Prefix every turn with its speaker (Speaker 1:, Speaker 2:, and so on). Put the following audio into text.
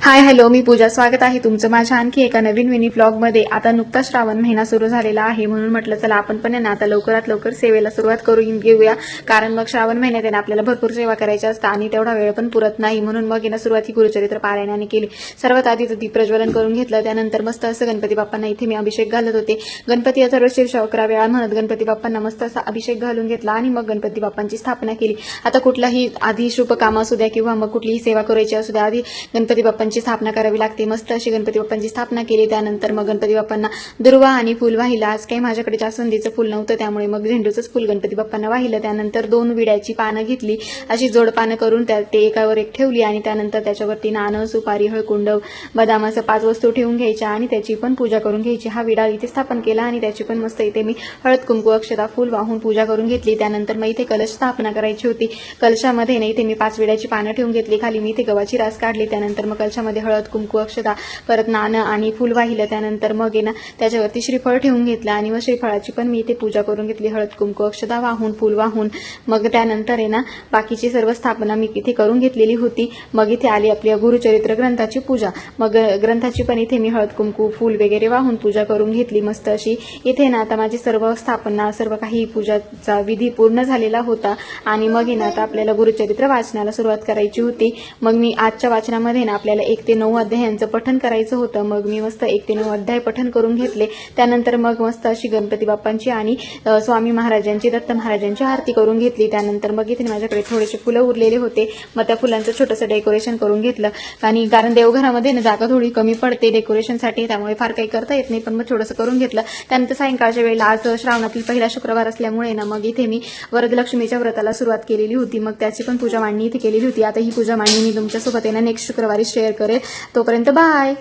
Speaker 1: Hi hello, मी पूजा. स्वागत आहे तुमचं माझ्या आणखी एका नवीन मिनी ब्लॉगमध्ये. आता नुकताच श्रावण महिना सुरू झालेला आहे, म्हणून म्हटलं चला आपण पण आहे ना आता लवकरात लवकर सेवेला सुरुवात करून घेऊया. कारण मग श्रावण महिन्यात आहे ना आपल्याला भरपूर सेवा करायची असतात आणि तेवढा वेळ पण पुरत नाही. म्हणून मग आहे ना सुरुवाती गुरुचरित्र पारायणाने केली. सर्वात आधी दीप प्रज्वलन करून घेतलं. त्यानंतर मस्त असं गणपती बाप्पांना इथे मी अभिषेक घालत होते. गणपती अथर्व शीर्ष 11 वेळा म्हणत गणपती बाप्पांना मस्त असा अभिषेक घालून घेतला आणि मग गणपती बाप्पांची स्थापना केली. आता कुठलाही आधी शुभ काम असू द्या किंवा मग कुठलीही सेवा करायची असू द्या, आधी गणपती बाप्पांची स्थापना करावी लागते. मस्त अशी गणपती बाप्पांची स्थापना केली. त्यानंतर मग गणपती बाप्पांना दुर्वा आणि फुल वाहिलं. आज काही माझ्याकडे जास्वंदीचं फुल नव्हतं, त्यामुळे मग झेंडूचंच फुल गणपती बाप्पांना वाहिलं. त्यानंतर 2 विड्याची पानं घेतली, अशी जोड पानं करून ते एकावर एक ठेवली आणि त्यानंतर त्याच्यावरती नाणं, सुपारी, हळकुंड, बदाम असं 5 वस्तू ठेवून घ्यायच्या आणि त्याची पण पूजा करून घ्यायची. हा विडा इथे स्थापन केला आणि त्याची पण मस्त इथे मी हळद, कुंकू, अक्षता, फुल वाहून पूजा करून घेतली. त्यानंतर मग इथे कलश स्थापना करायची होती. कलशामध्ये नाही इथे मी 5 विड्याची पानं ठेवून घेतली. खाली मी इथे गव्हाची रास काढली. त्यानंतर मग कलशामध्ये हळद, कुंकू, अक्षता, परत नाणं आणि फुल वाहिलं. त्यानंतर मग आहे ना त्याच्यावरती श्रीफळ ठेवून घेतलं आणि मग श्रीफळाची पण मी इथे पूजा करून घेतली. हळद, कुंकू, अक्षता वाहून, फुल वाहून. मग त्यानंतर आहे ना बाकीची सर्व स्थापना मी इथे करून घेतलेली होती. मग इथे आली आपली गुरुचरित्र ग्रंथाची पूजा. मग ग्रंथाची पण इथे मी हळद, कुंकू, फुल वगैरे वाहून पूजा करून घेतली मस्त अशी. इथे ना आता माझी सर्व स्थापना, सर्व काही पूजाचा विधी पूर्ण झालेला होता आणि मग ना आता आपल्याला गुरुचरित्र वाचनाला सुरुवात करायची होती. मग मी आजच्या वाचनामध्ये ना आपल्याला 1 ते 9 अध्यायांचं पठण करायचं होतं. मग मी मस्त 1 ते 9 अध्याय पठण करून घेतले. त्यानंतर मग मस्त अशी गणपती बाप्पांची आणि स्वामी महाराजांची, दत्त महाराजांची आरती करून घेतली. त्यानंतर मग इथे माझ्याकडे थोडेसे फुलं उरलेले होते, मग त्या फुलांचं छोटंसं डेकोरेशन करून घेतलं. आणि कारण देवघरामध्ये ना जागा थोडी कमी पडते डेकोरेशनसाठी, त्यामुळे फार काही करता येत नाही, पण मग थोडंसं करून घेतलं. त्यानंतर सायंकाळच्या वेळेला आज श्रावणातील पहिला शुक्रवार असल्यामुळे ना मग इथे मी वरदलक्ष्मीच्या व्रताला सुरुवात केलेली होती. मग त्याची पण पूजा मांडणी इथे केलेली होती. आता ही पूजा मांडणी मी तुमच्यासोबत आहे ना नेक्स्ट शुक्रवारी शेअर करेल. तोपर्यंत बाय.